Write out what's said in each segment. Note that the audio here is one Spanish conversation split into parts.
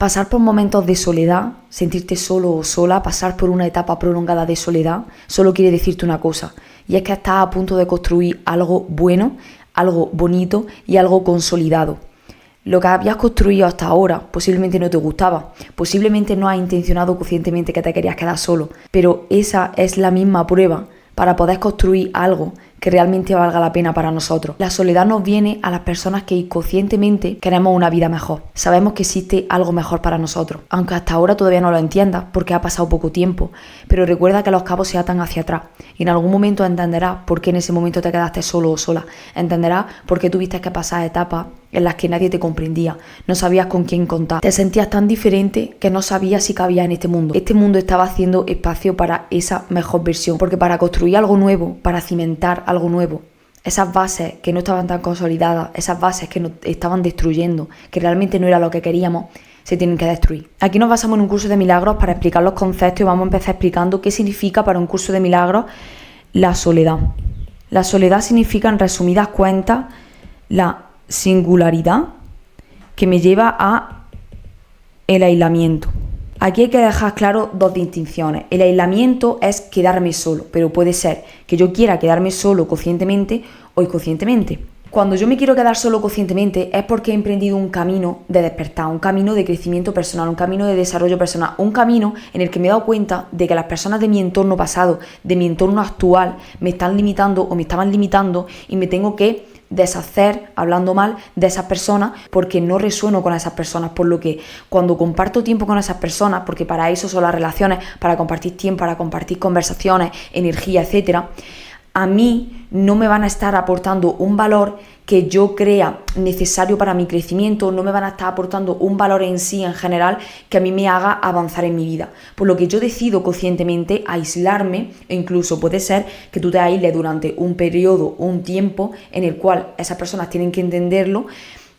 Pasar por momentos de soledad, sentirte solo o sola, pasar por una etapa prolongada de soledad, solo quiere decirte una cosa, y es que estás a punto de construir algo bueno, algo bonito y algo consolidado. Lo que habías construido hasta ahora posiblemente no te gustaba, posiblemente no has intencionado conscientemente que te querías quedar solo, pero esa es la misma prueba para poder construir algo que realmente valga la pena para nosotros. La soledad nos viene a las personas que inconscientemente queremos una vida mejor. Sabemos que existe algo mejor para nosotros, aunque hasta ahora todavía no lo entiendas porque ha pasado poco tiempo, pero recuerda que los cabos se atan hacia atrás y en algún momento entenderás por qué en ese momento te quedaste solo o sola. Entenderás por qué tuviste que pasar etapas en las que nadie te comprendía, no sabías con quién contar, te sentías tan diferente que no sabías si cabías en este mundo. Este mundo estaba haciendo espacio para esa mejor versión, porque para construir algo nuevo, para cimentar algo nuevo, esas bases que no estaban tan consolidadas, esas bases que nos estaban destruyendo, que realmente no era lo que queríamos, se tienen que destruir. Aquí nos basamos en un curso de milagros para explicar los conceptos y vamos a empezar explicando qué significa para un curso de milagros la soledad. La soledad significa, en resumidas cuentas, la singularidad que me lleva a el aislamiento. Aquí hay que dejar claro dos distinciones. El aislamiento es quedarme solo, pero puede ser que yo quiera quedarme solo conscientemente o inconscientemente. Cuando yo me quiero quedar solo conscientemente es porque he emprendido un camino de despertar, un camino de crecimiento personal, un camino de desarrollo personal, un camino en el que me he dado cuenta de que las personas de mi entorno pasado, de mi entorno actual, me están limitando o me estaban limitando y me tengo que deshacer, hablando mal, de esas personas porque no resueno con esas personas, por lo que cuando comparto tiempo con esas personas, porque para eso son las relaciones, para compartir tiempo, para compartir conversaciones, energía, etcétera, a mí no me van a estar aportando un valor que yo crea necesario para mi crecimiento, no me van a estar aportando un valor en sí, en general, que a mí me haga avanzar en mi vida. Por lo que yo decido conscientemente aislarme, e incluso puede ser que tú te aísles durante un periodo, un tiempo, en el cual esas personas tienen que entenderlo,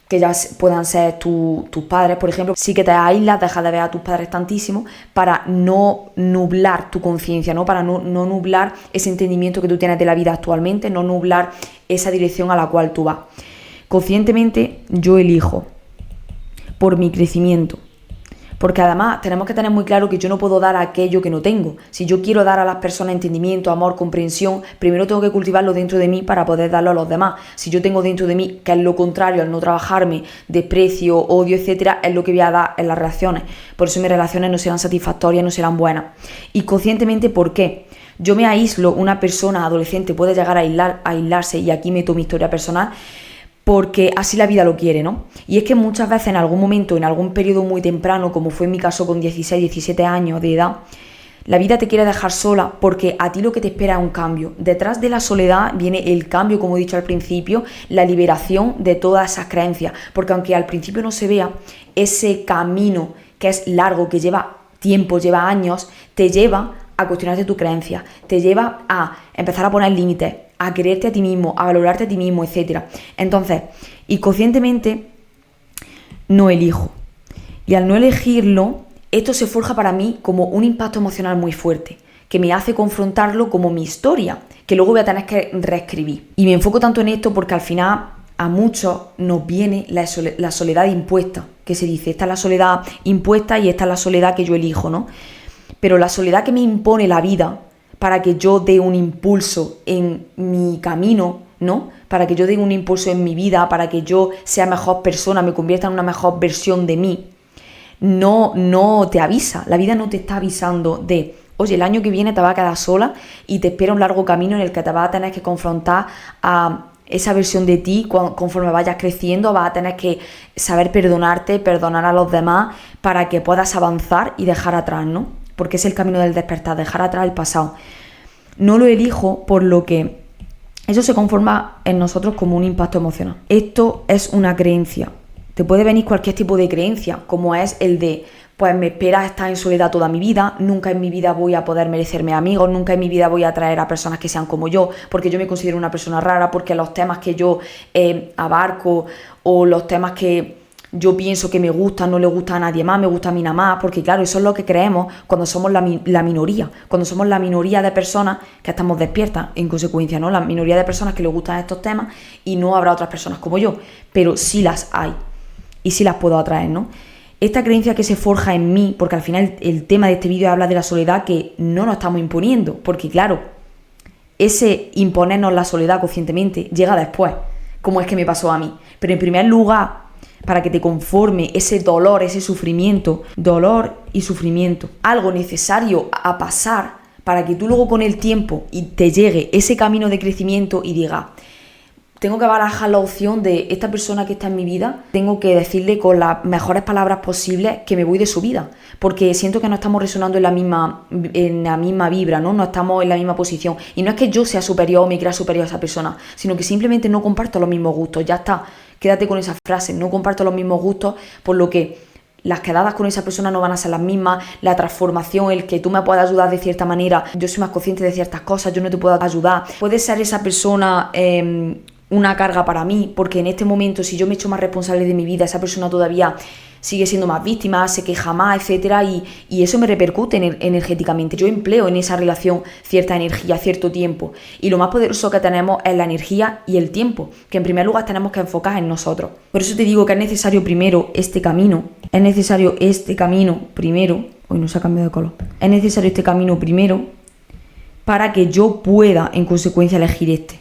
que ya puedan ser tus padres, por ejemplo. Sí que te aíslas, dejas de ver a tus padres tantísimo para no nublar tu conciencia, ¿no? Para no nublar ese entendimiento que tú tienes de la vida actualmente, no nublar esa dirección a la cual tú vas. Conscientemente yo elijo por mi crecimiento, porque además tenemos que tener muy claro que yo no puedo dar aquello que no tengo. Si yo quiero dar a las personas entendimiento, amor, comprensión, primero tengo que cultivarlo dentro de mí para poder darlo a los demás. Si yo tengo dentro de mí, que es lo contrario, al no trabajarme, desprecio, odio, etcétera, es lo que voy a dar en las relaciones. Por eso mis relaciones no serán satisfactorias, no serán buenas. Y conscientemente, ¿por qué? Yo me aíslo, una persona adolescente puede llegar a aislarse, y aquí meto mi historia personal, porque así la vida lo quiere, ¿no? Y es que muchas veces en algún momento, en algún periodo muy temprano, como fue en mi caso con 16, 17 años de edad, la vida te quiere dejar sola porque a ti lo que te espera es un cambio. Detrás de la soledad viene el cambio, como he dicho al principio, la liberación de todas esas creencias, porque aunque al principio no se vea, ese camino que es largo, que lleva tiempo, lleva años, te lleva a cuestionarte tu creencia, te lleva a empezar a poner límites, a quererte a ti mismo, a valorarte a ti mismo, etc. Entonces, inconscientemente no elijo. Y al no elegirlo, esto se forja para mí como un impacto emocional muy fuerte, que me hace confrontarlo como mi historia, que luego voy a tener que reescribir. Y me enfoco tanto en esto porque al final a muchos nos viene la soledad impuesta, que se dice, esta es la soledad impuesta y esta es la soledad que yo elijo, ¿no? Pero la soledad que me impone la vida para que yo dé un impulso en mi camino, ¿no? Para que yo dé un impulso en mi vida, para que yo sea mejor persona, me convierta en una mejor versión de mí, no te avisa. La vida no te está avisando de, oye, el año que viene te vas a quedar sola y te espera un largo camino en el que te vas a tener que confrontar a esa versión de ti conforme vayas creciendo, vas a tener que saber perdonarte, perdonar a los demás para que puedas avanzar y dejar atrás, ¿no? Porque es el camino del despertar, dejar atrás el pasado. No lo elijo, por lo que eso se conforma en nosotros como un impacto emocional. Esto es una creencia. Te puede venir cualquier tipo de creencia, como es el de, pues me espera estar en soledad toda mi vida, nunca en mi vida voy a poder merecerme amigos, nunca en mi vida voy a atraer a personas que sean como yo, porque yo me considero una persona rara, porque los temas que yo abarco o los temas que yo pienso que me gustan, no le gusta a nadie más, me gusta a mí nada más, porque claro, eso es lo que creemos cuando somos la minoría, cuando somos la minoría de personas que estamos despiertas, en consecuencia, ¿no? La minoría de personas que les gustan estos temas y no habrá otras personas como yo, pero sí las hay y sí las puedo atraer, ¿no? esta creencia que se forja en mí, porque al final el tema de este vídeo habla de la soledad que no nos estamos imponiendo, porque claro, ese imponernos la soledad conscientemente llega después, como es que me pasó a mí. Pero en primer lugar, para que te conforme ese dolor, ese sufrimiento, dolor y sufrimiento, algo necesario a pasar para que tú luego con el tiempo y te llegue ese camino de crecimiento y digas, tengo que barajar la opción de esta persona que está en mi vida, tengo que decirle con las mejores palabras posibles que me voy de su vida, porque siento que no estamos resonando en la misma vibra, ¿no? No estamos en la misma posición. Y no es que yo sea superior o me crea superior a esa persona, sino que simplemente no comparto los mismos gustos, ya está. Quédate con esa frase, no comparto los mismos gustos, por lo que las quedadas con esa persona no van a ser las mismas, la transformación, el que tú me puedas ayudar de cierta manera, yo soy más consciente de ciertas cosas, yo no te puedo ayudar. Puede ser esa persona una carga para mí, porque en este momento, si yo me echo más responsable de mi vida, esa persona todavía sigue siendo más víctima, se queja más, etcétera, y eso me repercute energéticamente. Yo empleo en esa relación cierta energía, cierto tiempo, y lo más poderoso que tenemos es la energía y el tiempo, que en primer lugar tenemos que enfocar en nosotros. Por eso te digo que es necesario primero este camino, hoy no se ha cambiado de color, es necesario este camino primero para que yo pueda en consecuencia elegir este.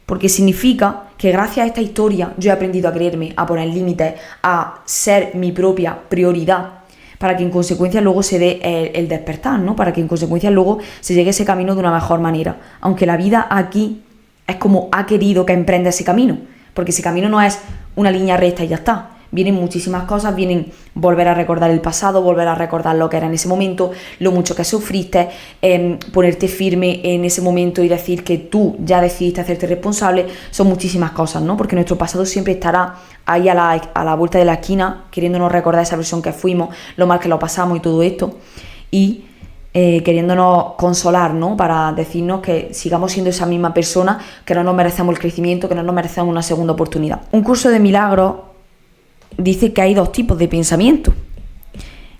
Porque significa que gracias a esta historia yo he aprendido a quererme, a poner límites, a ser mi propia prioridad, para que en consecuencia luego se dé el despertar, ¿no? Para que en consecuencia luego se llegue a ese camino de una mejor manera. Aunque la vida aquí es como ha querido que emprenda ese camino, porque ese camino no es una línea recta y ya está. Vienen muchísimas cosas, vienen volver a recordar el pasado, volver a recordar lo que era en ese momento, lo mucho que sufriste, ponerte firme en ese momento y decir que tú ya decidiste hacerte responsable. Son muchísimas cosas, ¿no? Porque nuestro pasado siempre estará ahí a la vuelta de la esquina, queriéndonos recordar esa versión que fuimos, lo mal que lo pasamos y todo esto, y queriéndonos consolar, ¿no? Para decirnos que sigamos siendo esa misma persona, que no nos merecemos el crecimiento, que no nos merecemos una segunda oportunidad. Un curso de milagros dice que hay dos tipos de pensamiento.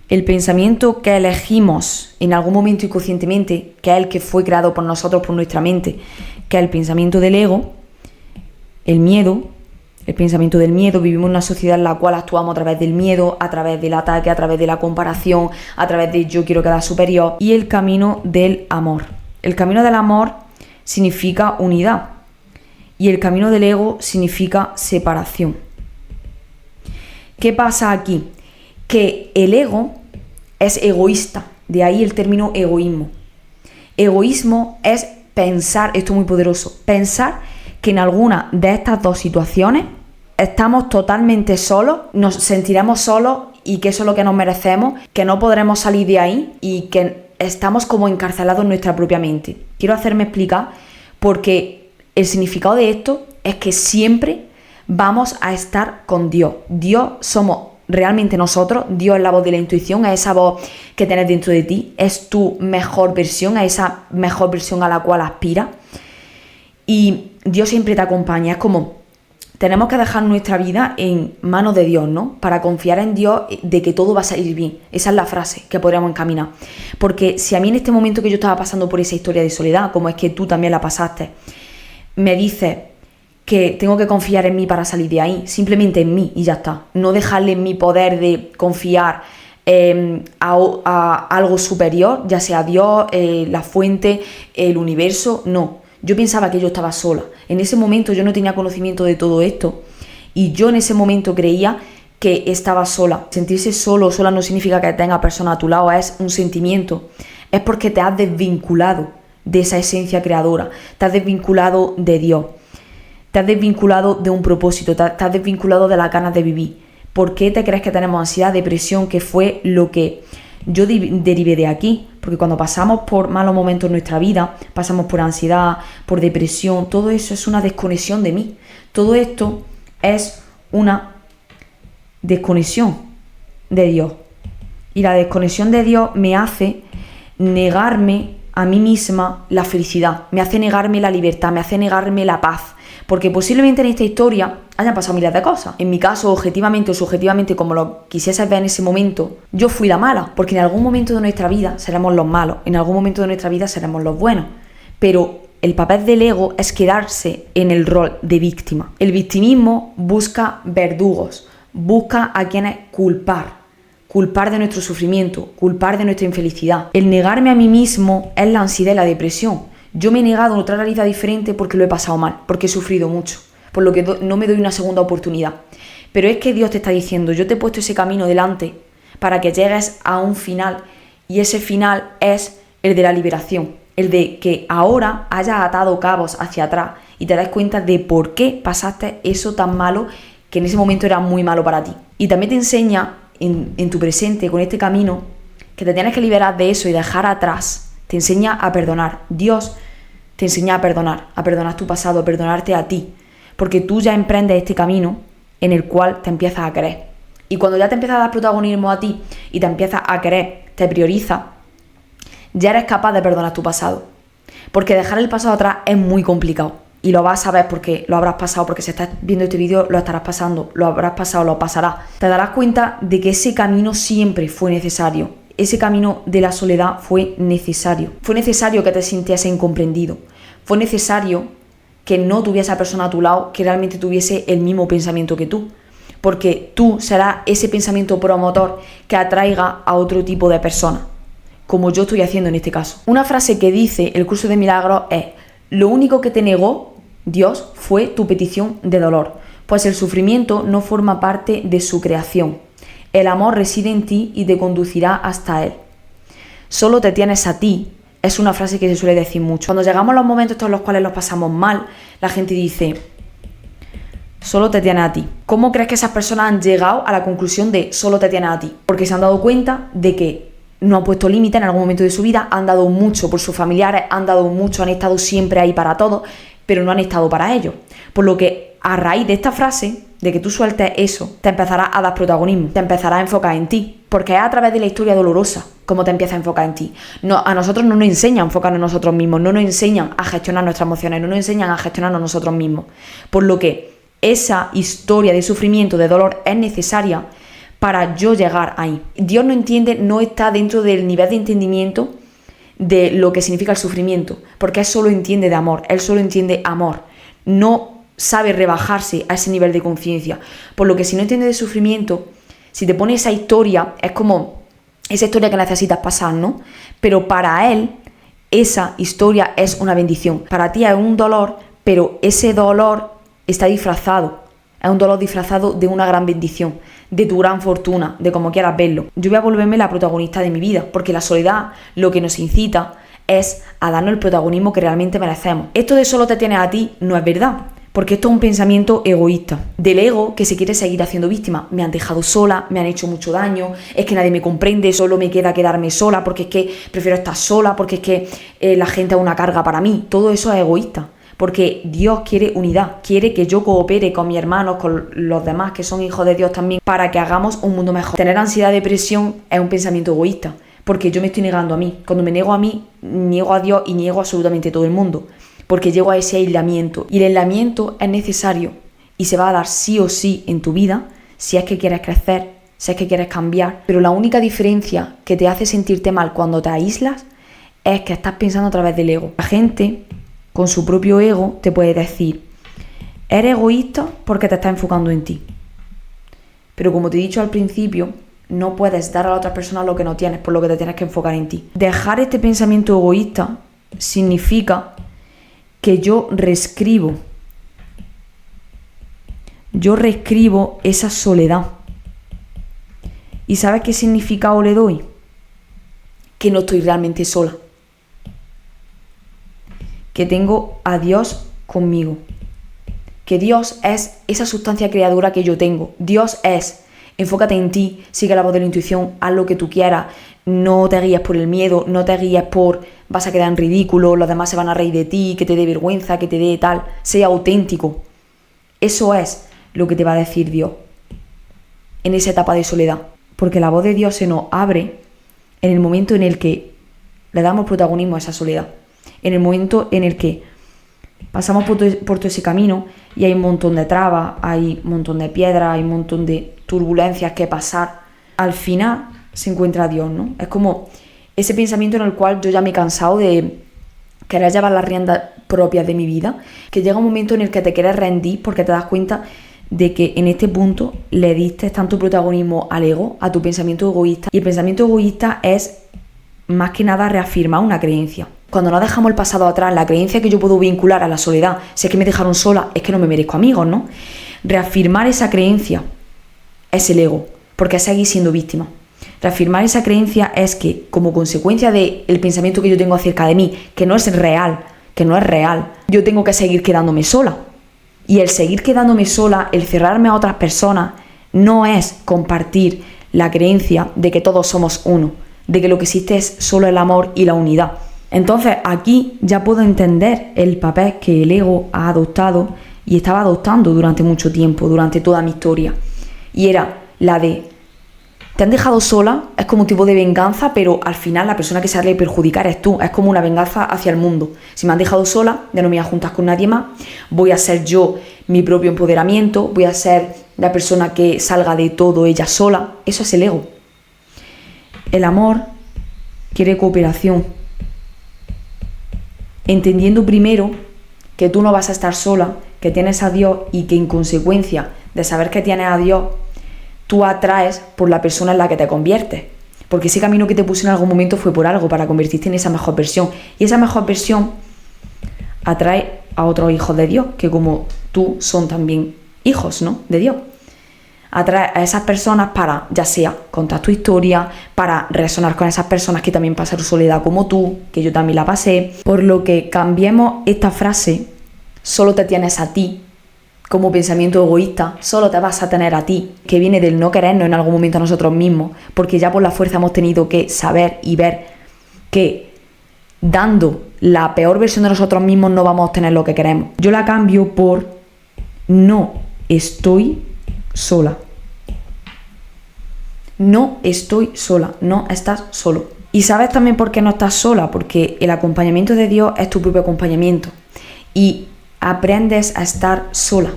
El pensamiento que elegimos en algún momento inconscientemente, que es el que fue creado por nosotros, por nuestra mente, que es el pensamiento del ego, el miedo, el pensamiento del miedo. Vivimos en una sociedad en la cual actuamos a través del miedo, a través del ataque, a través de la comparación, a través de yo quiero quedar superior. Y el camino del amor. El camino del amor significa unidad y el camino del ego significa separación. ¿Qué pasa aquí? Que el ego es egoísta, de ahí el término egoísmo. Egoísmo es pensar, esto es muy poderoso, pensar que en alguna de estas dos situaciones estamos totalmente solos, nos sentiremos solos y que eso es lo que nos merecemos, que no podremos salir de ahí y que estamos como encarcelados en nuestra propia mente. Quiero hacerme explicar porque el significado de esto es que siempre vamos a estar con Dios. Dios somos realmente nosotros. Dios es la voz de la intuición, es esa voz que tienes dentro de ti, es tu mejor versión, es esa mejor versión a la cual aspiras. Y Dios siempre te acompaña. Es como, tenemos que dejar nuestra vida en manos de Dios, ¿no? Para confiar en Dios de que todo va a salir bien. Esa es la frase que podríamos encaminar. Porque si a mí en este momento que yo estaba pasando por esa historia de soledad, como es que tú también la pasaste, me dices que tengo que confiar en mí para salir de ahí, simplemente en mí y ya está. No dejarle en mi poder de confiar a algo superior, ya sea Dios, la fuente, el universo, no. Yo pensaba que yo estaba sola. En ese momento yo no tenía conocimiento de todo esto y yo en ese momento creía que estaba sola. Sentirse solo o sola no significa que tenga persona a tu lado, es un sentimiento. Es porque te has desvinculado de esa esencia creadora, te has desvinculado de Dios. Te has desvinculado de un propósito, te has desvinculado de las ganas de vivir. ¿Por qué te crees que tenemos ansiedad, depresión, que fue lo que yo derivé de aquí? Porque cuando pasamos por malos momentos en nuestra vida, pasamos por ansiedad, por depresión, todo eso es una desconexión de mí. Todo esto es una desconexión de Dios. Y la desconexión de Dios me hace negarme a mí misma la felicidad, me hace negarme la libertad, me hace negarme la paz. Porque posiblemente en esta historia hayan pasado miles de cosas. En mi caso, objetivamente o subjetivamente, como lo quisieses ver en ese momento, yo fui la mala. Porque en algún momento de nuestra vida seremos los malos, en algún momento de nuestra vida seremos los buenos. Pero el papel del ego es quedarse en el rol de víctima. El victimismo busca verdugos, busca a quienes culpar. culpar de nuestro sufrimiento, culpar de nuestra infelicidad. El negarme a mí mismo es la ansiedad y la depresión. Yo me he negado a otra realidad diferente porque lo he pasado mal, porque he sufrido mucho, por lo que no me doy una segunda oportunidad. Pero es que Dios te está diciendo, yo te he puesto ese camino delante para que llegues a un final, y ese final es el de la liberación, el de que ahora hayas atado cabos hacia atrás y te das cuenta de por qué pasaste eso tan malo que en ese momento era muy malo para ti. Y también te enseña en tu presente, con este camino, que te tienes que liberar de eso y dejar atrás. Te enseña a perdonar. Dios te enseña a perdonar tu pasado, a perdonarte a ti, porque tú ya emprendes este camino en el cual te empiezas a querer. Y cuando ya te empiezas a dar protagonismo a ti y te empiezas a querer, te prioriza, ya eres capaz de perdonar tu pasado. Porque dejar el pasado atrás es muy complicado. Y lo vas a ver porque lo habrás pasado, porque si estás viendo este vídeo lo estarás pasando, lo habrás pasado, lo pasarás. Te darás cuenta de que ese camino siempre fue necesario. Ese camino de la soledad fue necesario. Fue necesario que te sintiese incomprendido. Fue necesario que no tuviese a persona a tu lado que realmente tuviese el mismo pensamiento que tú. Porque tú serás ese pensamiento promotor que atraiga a otro tipo de personas, como yo estoy haciendo en este caso. Una frase que dice el curso de milagros es: lo único que te negó Dios fue tu petición de dolor, pues el sufrimiento no forma parte de su creación. El amor reside en ti y te conducirá hasta él. Solo te tienes a ti. Es una frase que se suele decir mucho. Cuando llegamos a los momentos en los cuales los pasamos mal, la gente dice: solo te tienes a ti. ¿Cómo crees que esas personas han llegado a la conclusión de solo te tienes a ti? Porque se han dado cuenta de que no han puesto límite en algún momento de su vida, han dado mucho por sus familiares, han dado mucho, han estado siempre ahí para todos, pero no han estado para ellos. Por lo que a raíz de esta frase, de que tú sueltes eso, te empezarás a dar protagonismo, te empezarás a enfocar en ti, porque es a través de la historia dolorosa como te empiezas a enfocar en ti. No, a nosotros no nos enseñan a enfocarnos en nosotros mismos, no nos enseñan a gestionar nuestras emociones, no nos enseñan a gestionarnos nosotros mismos. Por lo que esa historia de sufrimiento, de dolor, es necesaria para yo llegar ahí. Dios no entiende, no está dentro del nivel de entendimiento de lo que significa el sufrimiento, porque Él solo entiende de amor, Él solo entiende amor, no sabe rebajarse a ese nivel de conciencia. Por lo que si no entiendes de sufrimiento, si te pone esa historia, es como esa historia que necesitas pasar, ¿no? Pero para Él, esa historia es una bendición. Para ti es un dolor, pero ese dolor está disfrazado. Es un dolor disfrazado de una gran bendición, de tu gran fortuna, de como quieras verlo. Yo voy a volverme la protagonista de mi vida, porque la soledad lo que nos incita es a darnos el protagonismo que realmente merecemos. Esto de solo te tienes a ti no es verdad, porque esto es un pensamiento egoísta, del ego que se quiere seguir haciendo víctima. Me han dejado sola, me han hecho mucho daño, es que nadie me comprende, solo me queda quedarme sola, porque es que prefiero estar sola, porque es que la gente es una carga para mí. Todo eso es egoísta. Porque Dios quiere unidad, quiere que yo coopere con mis hermanos, con los demás que son hijos de Dios también, para que hagamos un mundo mejor. Tener ansiedad, depresión es un pensamiento egoísta, porque yo me estoy negando a mí. Cuando me nego a mí, niego a Dios y niego a absolutamente todo el mundo, porque llego a ese aislamiento. Y el aislamiento es necesario y se va a dar sí o sí en tu vida, si es que quieres crecer, si es que quieres cambiar. Pero la única diferencia que te hace sentirte mal cuando te aíslas es que estás pensando a través del ego. La gente con su propio ego te puede decir: eres egoísta porque te estás enfocando en ti. Pero como te he dicho al principio, no puedes dar a la otra persona lo que no tienes, por lo que te tienes que enfocar en ti. Dejar este pensamiento egoísta significa que yo reescribo esa soledad. ¿Y sabes qué significado le doy? Que no estoy realmente sola, que tengo a Dios conmigo, que Dios es esa sustancia creadora que yo tengo. Dios es: enfócate en ti, sigue la voz de la intuición, haz lo que tú quieras, no te guíes por el miedo, no te guíes por vas a quedar en ridículo, los demás se van a reír de ti, que te dé vergüenza, que te dé tal. Sea auténtico. Eso es lo que te va a decir Dios en esa etapa de soledad, porque la voz de Dios se nos abre en el momento en el que le damos protagonismo a esa soledad. En el momento en el que pasamos por todo ese camino y hay un montón de trabas, hay un montón de piedras, hay un montón de turbulencias que pasar, al final se encuentra Dios, ¿no? Es como ese pensamiento en el cual yo ya me he cansado de querer llevar las riendas propias de mi vida, que llega un momento en el que te quieres rendir porque te das cuenta de que en este punto le diste tanto protagonismo al ego, a tu pensamiento egoísta. Y el pensamiento egoísta es más que nada reafirmar una creencia. Cuando no dejamos el pasado atrás, la creencia que yo puedo vincular a la soledad, si es que me dejaron sola, es que no me merezco amigos, ¿no? Reafirmar esa creencia es el ego, porque es seguir siendo víctima. Reafirmar esa creencia es que, como consecuencia del pensamiento que yo tengo acerca de mí, que no es real, yo tengo que seguir quedándome sola. Y el seguir quedándome sola, el cerrarme a otras personas, no es compartir la creencia de que todos somos uno, de que lo que existe es solo el amor y la unidad. Entonces aquí ya puedo entender el papel que el ego ha adoptado y estaba adoptando durante mucho tiempo, durante toda mi historia. Y era la de, te han dejado sola, es como un tipo de venganza, pero al final la persona que se ha de perjudicar es tú, es como una venganza hacia el mundo. Si me han dejado sola, ya no me voy a juntar con nadie más, voy a ser yo mi propio empoderamiento, voy a ser la persona que salga de todo ella sola. Eso es el ego. El amor quiere cooperación, entendiendo primero que tú no vas a estar sola, que tienes a Dios y que en consecuencia de saber que tienes a Dios, tú atraes por la persona en la que te conviertes. Porque ese camino que te puse en algún momento fue por algo, para convertirte en esa mejor versión. Y esa mejor versión atrae a otros hijos de Dios, que como tú son también hijos, ¿no?, de Dios. Atrae a esas personas para, ya sea contar tu historia, para resonar con esas personas que también pasaron soledad como tú, que yo también la pasé. Por lo que cambiemos esta frase, solo te tienes a ti, como pensamiento egoísta, solo te vas a tener a ti, que viene del no querernos en algún momento a nosotros mismos, porque ya por la fuerza hemos tenido que saber y ver que dando la peor versión de nosotros mismos no vamos a obtener lo que queremos. Yo la cambio por no estoy sola. No estoy sola, no estás solo. Y sabes también por qué no estás sola, porque el acompañamiento de Dios es tu propio acompañamiento. Y aprendes a estar sola.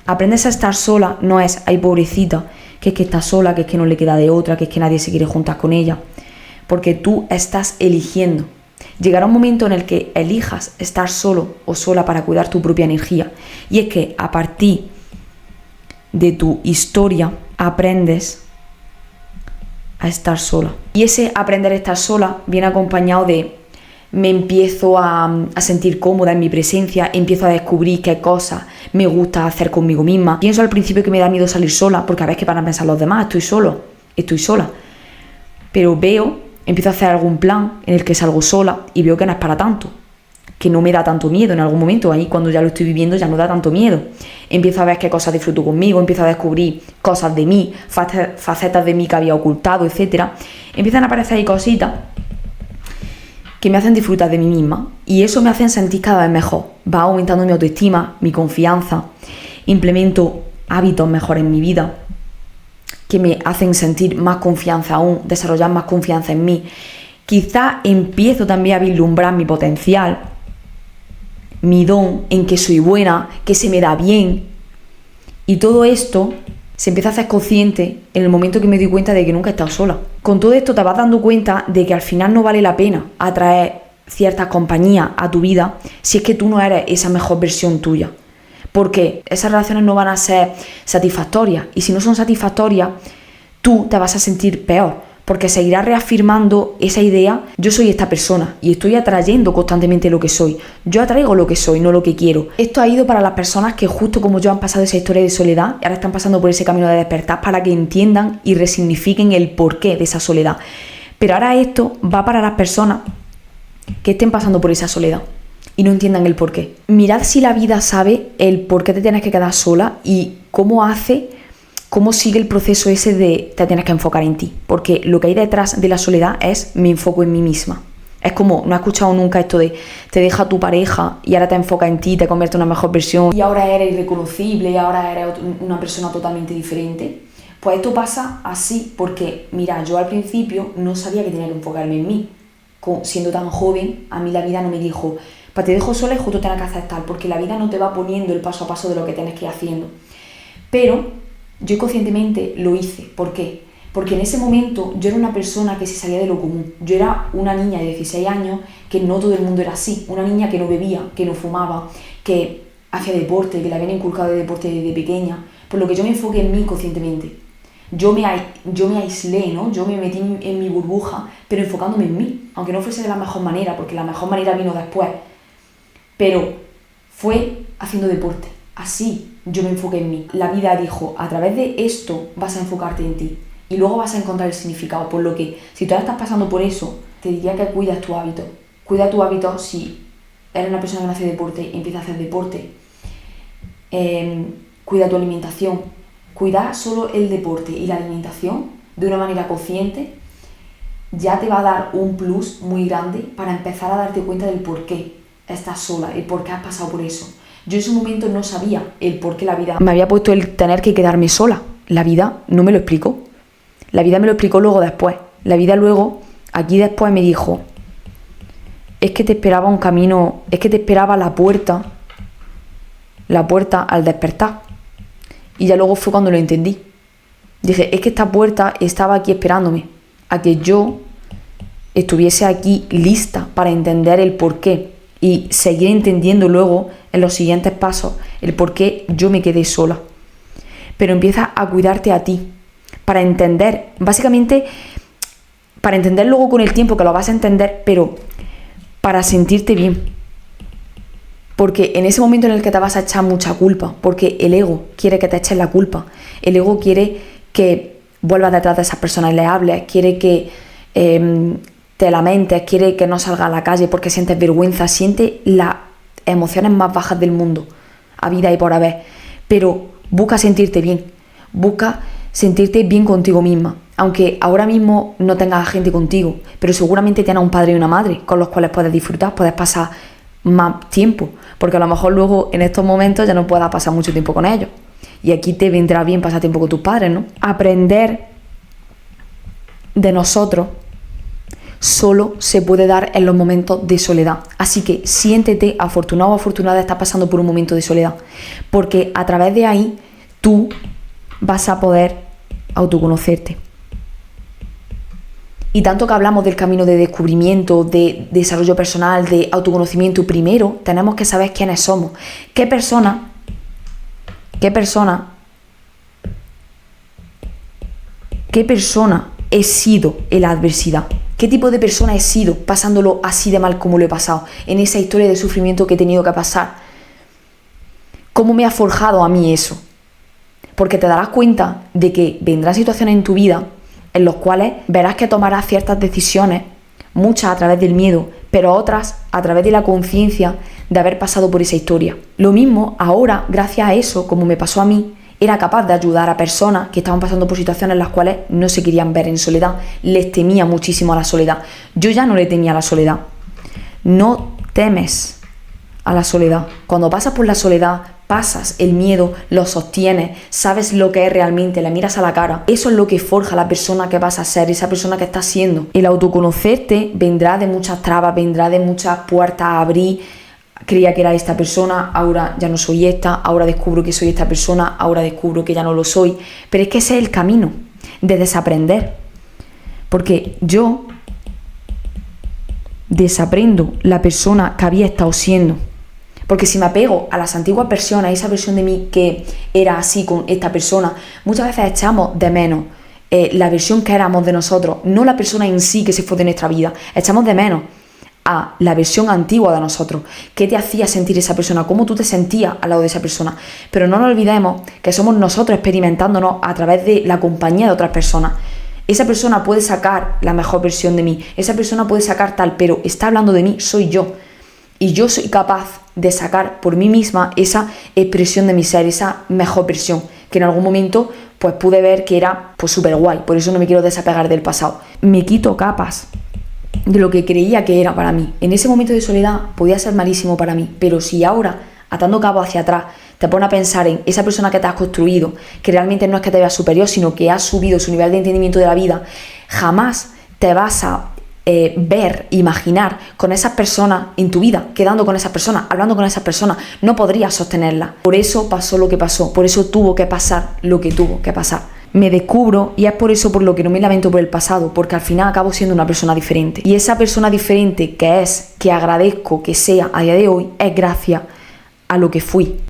Aprendes a estar sola no es, ay pobrecita, que es que está sola, que es que no le queda de otra, que es que nadie se quiere juntar con ella. Porque tú estás eligiendo. Llegará un momento en el que elijas estar solo o sola para cuidar tu propia energía. Y es que a partir de tu historia aprendes a estar sola. Y ese aprender a estar sola viene acompañado de me empiezo a sentir cómoda en mi presencia, empiezo a descubrir qué cosas me gusta hacer conmigo misma. Pienso al principio que me da miedo salir sola, porque a veces que van a pensar los demás, estoy sola. Pero empiezo a hacer algún plan en el que salgo sola y veo que no es para tanto, que no me da tanto miedo en algún momento. Ahí cuando ya lo estoy viviendo ya no da tanto miedo. Empiezo a ver qué cosas disfruto conmigo, empiezo a descubrir cosas de mí, facetas de mí que había ocultado, etc. Empiezan a aparecer ahí cositas que me hacen disfrutar de mí misma y eso me hace sentir cada vez mejor. Va aumentando mi autoestima, mi confianza, implemento hábitos mejores en mi vida que me hacen sentir más confianza aún, desarrollar más confianza en mí. Quizá empiezo también a vislumbrar mi potencial, mi don, en que soy buena, que se me da bien. Y todo esto se empieza a hacer consciente en el momento que me doy cuenta de que nunca he estado sola. Con todo esto te vas dando cuenta de que al final no vale la pena atraer ciertas compañías a tu vida si es que tú no eres esa mejor versión tuya. Porque esas relaciones no van a ser satisfactorias. Y si no son satisfactorias, tú te vas a sentir peor. Porque seguirás reafirmando esa idea, yo soy esta persona y estoy atrayendo constantemente lo que soy. Yo atraigo lo que soy, no lo que quiero. Esto ha ido para las personas que justo como yo han pasado esa historia de soledad y ahora están pasando por ese camino de despertar para que entiendan y resignifiquen el porqué de esa soledad. Pero ahora esto va para las personas que estén pasando por esa soledad y no entiendan el porqué. Mirad si la vida sabe el por qué te tienes que quedar sola y cómo sigue el proceso ese de te tienes que enfocar en ti. Porque lo que hay detrás de la soledad es me enfoco en mí misma. Es como, no has escuchado nunca esto de te deja tu pareja y ahora te enfoca en ti, te convierte en una mejor versión y ahora eres irreconocible y ahora eres una persona totalmente diferente. Pues esto pasa así porque, mira, yo al principio no sabía que tenía que enfocarme en mí. Siendo tan joven, a mí la vida no me dijo, te dejo sola y justo tienes que aceptar, porque la vida no te va poniendo el paso a paso de lo que tienes que ir haciendo. Pero yo conscientemente lo hice. ¿Por qué? Porque en ese momento yo era una persona que se salía de lo común. Yo era una niña de 16 años que no todo el mundo era así. Una niña que no bebía, que no fumaba, que hacía deporte, que le habían inculcado de deporte desde pequeña. por lo que yo me enfoqué en mí conscientemente. Yo me aislé, ¿no? Yo me metí en mi burbuja, pero enfocándome en mí, aunque no fuese de la mejor manera, porque la mejor manera vino después. Pero fue haciendo deporte. Así yo me enfoqué en mí. La vida dijo, a través de esto vas a enfocarte en ti y luego vas a encontrar el significado. Por lo que, si tú ahora estás pasando por eso, te diría que cuidas tu hábito. Cuida tu hábito. Si eres una persona que no hace deporte, empieza a hacer deporte. Cuida tu alimentación. Cuidar solo el deporte y la alimentación de una manera consciente ya te va a dar un plus muy grande para empezar a darte cuenta del por qué estás sola, el por qué has pasado por eso. Yo en ese momento no sabía el por qué la vida me había puesto el tener que quedarme sola. La vida no me lo explicó. La vida me lo explicó luego después. La vida luego, aquí después me dijo, es que te esperaba un camino, es que te esperaba la puerta al despertar. Y ya luego fue cuando lo entendí. Dije, es que esta puerta estaba aquí esperándome, a que yo estuviese aquí lista para entender el porqué y seguir entendiendo luego en los siguientes pasos el por qué yo me quedé sola. Pero empieza a cuidarte a ti para entender, básicamente para entender luego con el tiempo, que lo vas a entender, pero para sentirte bien. Porque en ese momento en el que te vas a echar mucha culpa, porque el ego quiere que te eches la culpa, el ego quiere que vuelvas detrás de esas personas y le hables, quiere que te lamentes, quiere que no salgas a la calle porque sientes vergüenza, siente las emociones más bajas del mundo, a vida y por haber, pero busca sentirte bien, busca sentirte bien contigo misma, aunque ahora mismo no tengas a gente contigo, pero seguramente tienes un padre y una madre con los cuales puedes disfrutar, puedes pasar más tiempo, porque a lo mejor luego en estos momentos ya no puedas pasar mucho tiempo con ellos, y aquí te vendrá bien pasar tiempo con tus padres, ¿no? Aprender de nosotros solo se puede dar en los momentos de soledad, así que siéntete afortunado o afortunada de estar pasando por un momento de soledad, porque a través de ahí tú vas a poder autoconocerte. Y tanto que hablamos del camino de descubrimiento, de desarrollo personal, de autoconocimiento, primero tenemos que saber quiénes somos, qué persona he sido en la adversidad, qué tipo de persona he sido pasándolo así de mal como lo he pasado, en esa historia de sufrimiento que he tenido que pasar, cómo me ha forjado a mí eso, porque te darás cuenta de que vendrán situaciones en tu vida en los cuales verás que tomarás ciertas decisiones, muchas a través del miedo, pero otras a través de la conciencia de haber pasado por esa historia. Lo mismo ahora, gracias a eso, como me pasó a mí, era capaz de ayudar a personas que estaban pasando por situaciones en las cuales no se querían ver en soledad, les temía muchísimo a la soledad. Yo ya no le temía a la soledad. No temes a la soledad. Cuando pasas por la soledad, pasas el miedo, lo sostienes, sabes lo que es realmente, le miras a la cara. Eso es lo que forja la persona que vas a ser, esa persona que estás siendo. El autoconocerte vendrá de muchas trabas, vendrá de muchas puertas a abrir. Creía que era esta persona, ahora ya no soy esta, ahora descubro que soy esta persona, ahora descubro que ya no lo soy. Pero es que ese es el camino de desaprender. Porque yo desaprendo la persona que había estado siendo. Porque si me apego a las antiguas versiones, a esa versión de mí que era así con esta persona, muchas veces echamos de menos la versión que éramos de nosotros, no la persona en sí que se fue de nuestra vida. Echamos de menos a la versión antigua de nosotros. ¿Qué te hacía sentir esa persona? ¿Cómo tú te sentías al lado de esa persona? Pero no nos olvidemos que somos nosotros experimentándonos a través de la compañía de otras personas. Esa persona puede sacar la mejor versión de mí, esa persona puede sacar tal, pero está hablando de mí, soy yo. Y yo soy capaz de sacar por mí misma esa expresión de mi ser, esa mejor versión, que en algún momento pues pude ver que era pues súper guay. Por eso no me quiero desapegar del pasado. Me quito capas de lo que creía que era para mí. En ese momento de soledad podía ser malísimo para mí, pero si ahora, atando cabos hacia atrás, te pones a pensar en esa persona que te has construido, que realmente no es que te veas superior, sino que has subido su nivel de entendimiento de la vida, jamás te vas a imaginar con esas personas en tu vida, quedando con esas personas, hablando con esas personas, no podrías sostenerla. Por eso pasó lo que pasó, por eso tuvo que pasar lo que tuvo que pasar. Me descubro y es por eso por lo que no me lamento por el pasado, porque al final acabo siendo una persona diferente. Y esa persona diferente que agradezco que sea a día de hoy, es gracias a lo que fui.